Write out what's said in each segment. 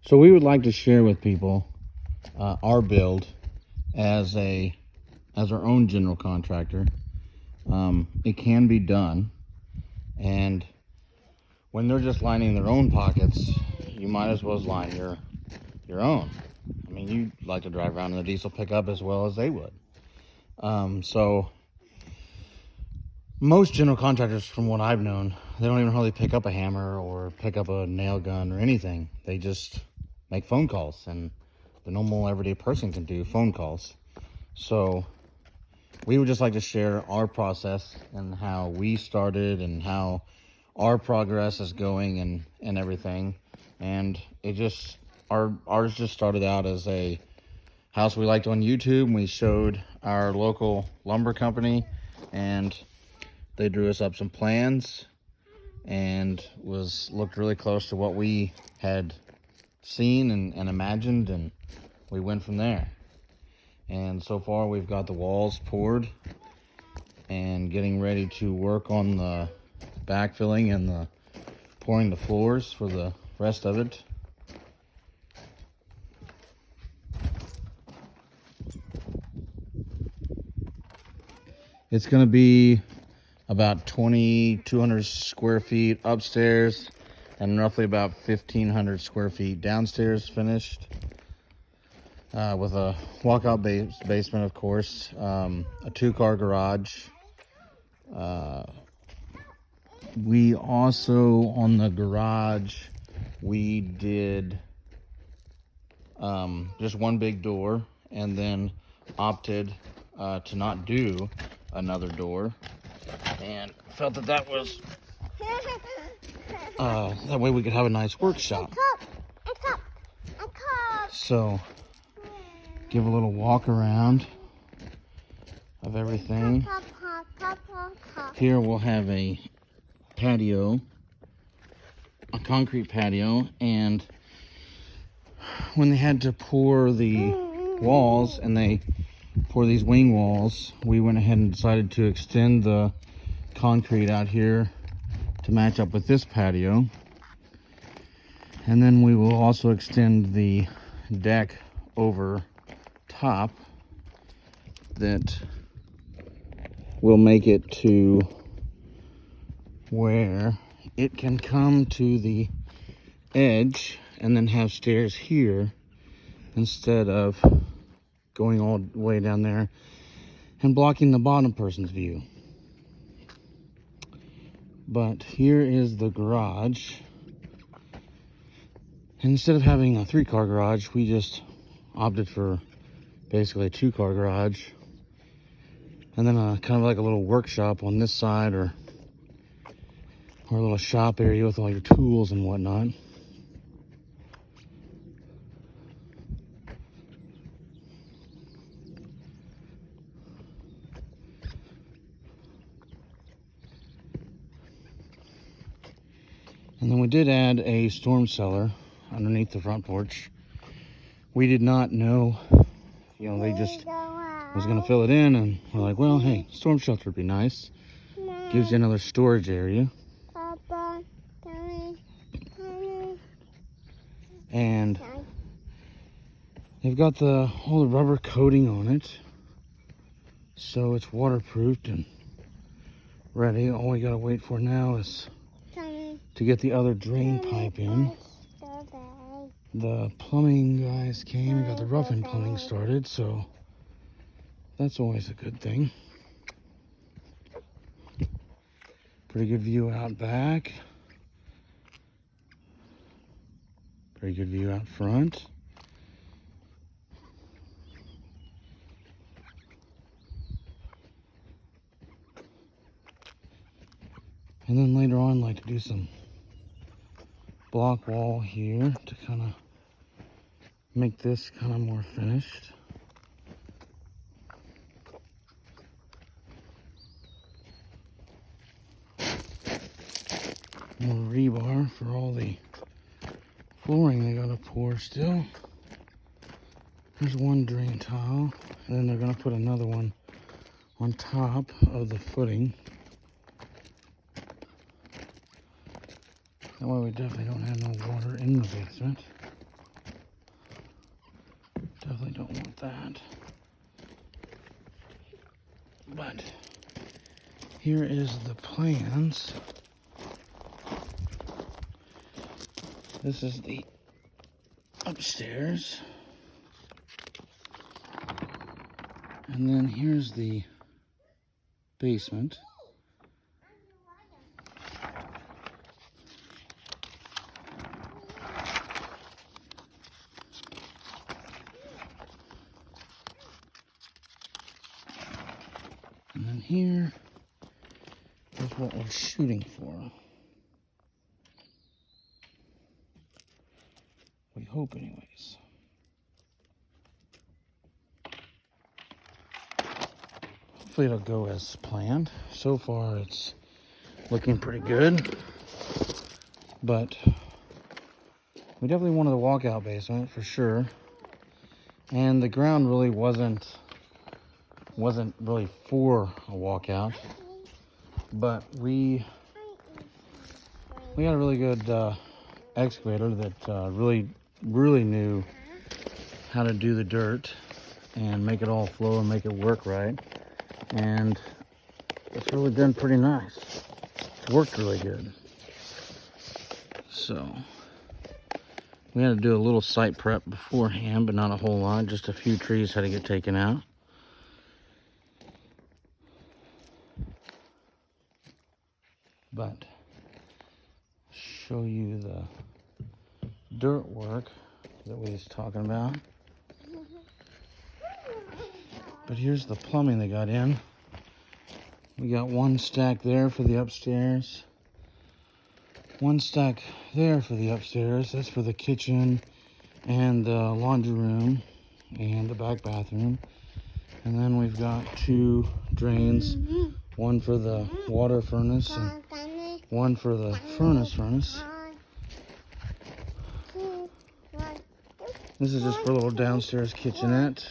So we would like to share with people our build as our own general contractor. It can be done, and when they're just lining their own pockets, you might as well line your own. I mean, you like to drive around in a diesel pickup as well as they would. So most general contractors, from what I've known, they don't even hardly pick up a hammer or pick up a nail gun or anything. They just make phone calls, and the normal everyday person can do phone calls. So we would just like to share our process and how we started and how our progress is going and everything. And it just, ours just started out as a house we liked on YouTube, and we showed our local lumber company, and they drew us up some plans and looked really close to what we had seen and imagined, and we went from there. And so far we've got the walls poured and getting ready to work on the backfilling and the pouring the floors for the rest of it. It's going to be about 2,200 square feet upstairs and roughly about 1,500 square feet downstairs finished, with a walkout basement, of course, a 2-car garage. We also, on the garage, we did just one big door, and then opted to not do another door, and felt that was that way we could have a nice workshop. So give a little walk around of everything. Here we'll have a patio, a concrete patio, and when they had to pour the walls, and they pour these wing walls, we went ahead and decided to extend the concrete out here to match up with this patio. And then we will also extend the deck over top that will make it to where it can come to the edge and then have stairs here instead of going all the way down there and blocking the bottom person's view. But here is the garage. Instead of having a 3-car garage, we just opted for basically a 2-car garage, and then kind of like a little workshop on this side, or a little shop area with all your tools and whatnot. And then we did add a storm cellar underneath the front porch. We did not know, they just was gonna fill it in, and we're like, well, hey, storm shelter would be nice. Gives you another storage area. And they've got all the rubber coating on it, so it's waterproofed and ready. All we gotta wait for now is to get the other drain pipe in. The plumbing guys came and got the rough-in plumbing started, so that's always a good thing. Pretty good view out back. Pretty good view out front. And then later on, like to do some block wall here to kind of make this kind of more finished. More rebar for all the flooring they gotta pour still. There's one drain tile, and then they're gonna put another one on top of the footing. That way we definitely don't have no water in the basement. Definitely don't want that. But here is the plans. This is the upstairs. And then here's the basement. And then here is what we're shooting for. We hope, anyways. Hopefully it'll go as planned. So far it's looking pretty good. But we definitely wanted a walkout basement for sure. And the ground really wasn't really for a walkout. But we got a really good excavator that really knew how to do the dirt and make it all flow and make it work right. And it's really been pretty nice. It's worked really good. So we had to do a little site prep beforehand, but not a whole lot. Just a few trees had to get taken out. But show you the dirt work that we was talking about. But here's the plumbing they got in. We got one stack there for the upstairs. One stack there for the upstairs. That's for the kitchen and the laundry room and the back bathroom. And then we've got two drains. One for the water furnace and one for the furnace. This is just for a little downstairs kitchenette.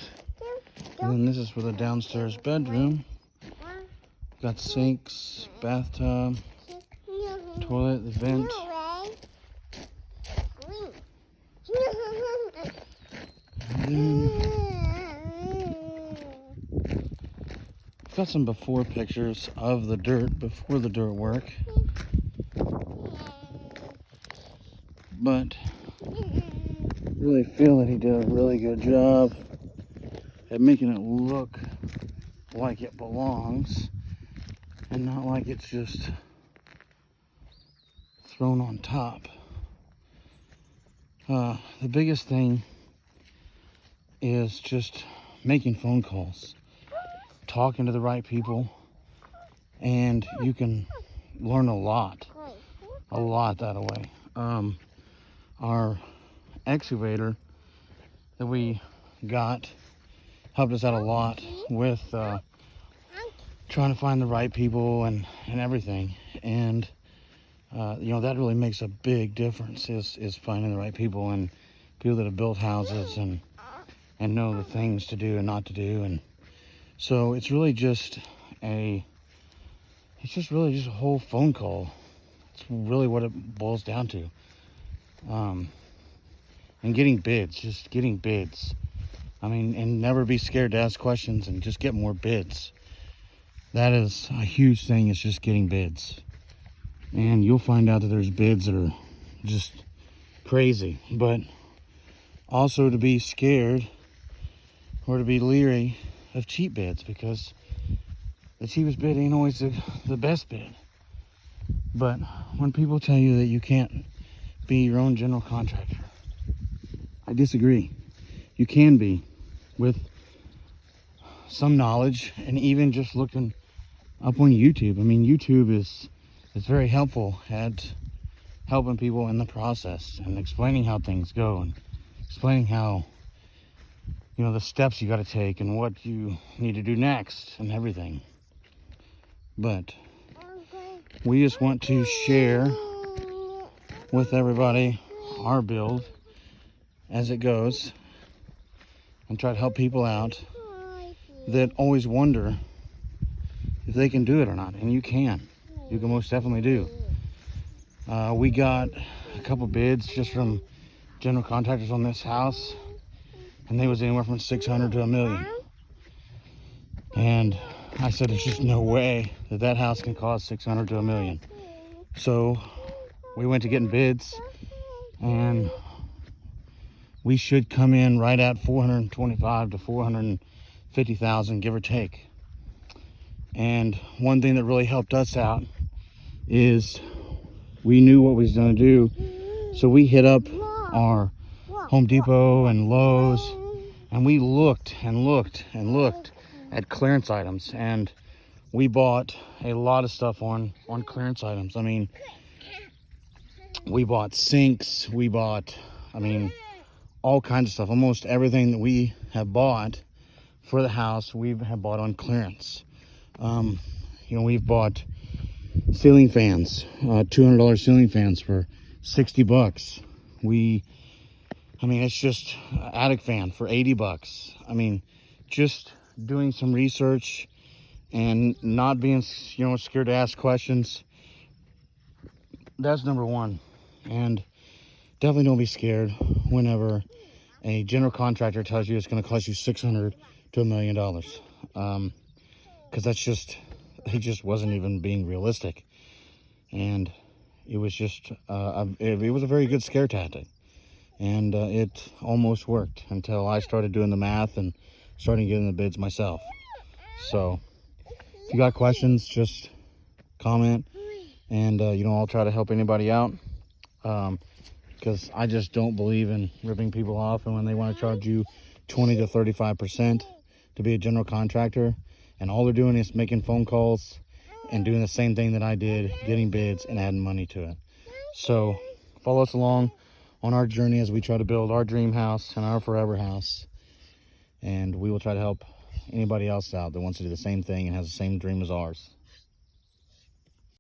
And then this is for the downstairs bedroom. Got sinks, bathtub, toilet, the vent. And then got some before pictures of the dirt before the dirt work. But really feel that he did a really good job at making it look like it belongs and not like it's just thrown on top. The biggest thing is just making phone calls, talking to the right people, and you can learn a lot that way. Our excavator that we got helped us out a lot with trying to find the right people and everything. And that really makes a big difference is finding the right people and people that have built houses and know the things to do and not to do. And so it's really just a whole phone call. It's really what it boils down to. And getting bids. I mean, and never be scared to ask questions and just get more bids. That is a huge thing, is just getting bids. And you'll find out that there's bids that are just crazy. But also to be scared or to be leery of cheap bids, because the cheapest bid ain't always the best bid. But when people tell you that you can't be your own general contractor, I disagree. You can be, with some knowledge and even just looking up on YouTube. I mean, YouTube is very helpful at helping people in the process and explaining how things go and explaining how, the steps you got to take and what you need to do next and everything. But we just want to share with everybody our build as it goes and try to help people out that always wonder if they can do it or not. And you can most definitely do. We got a couple bids just from general contractors on this house, and they was anywhere from 600 to $1 million. And I said, there's just no way that that house can cost 600 to $1 million. So we went to getting bids, and we should come in right at 425 to 450,000, give or take. And one thing that really helped us out is we knew what we was going to do. So we hit up our Home Depot and Lowe's, and we looked and looked and looked at clearance items, and we bought a lot of stuff on clearance items. I mean, we bought sinks, we bought, all kinds of stuff. Almost everything that we have bought for the house, we have bought on clearance. We've bought ceiling fans, $200 ceiling fans for $60. It's just an attic fan for $80. Just doing some research and not being, scared to ask questions. That's number one. And definitely don't be scared whenever a general contractor tells you it's going to cost you $600 to $1 million. Because it just wasn't even being realistic. And it was just, it was a very good scare tactic. And it almost worked until I started doing the math and starting getting the bids myself. So if you got questions, just comment, and I'll try to help anybody out. Because I just don't believe in ripping people off, and when they want to charge you 20 to 35% to be a general contractor, and all they're doing is making phone calls and doing the same thing that I did, getting bids and adding money to it. So follow us along on our journey as we try to build our dream house and our forever house, and we will try to help anybody else out that wants to do the same thing and has the same dream as ours.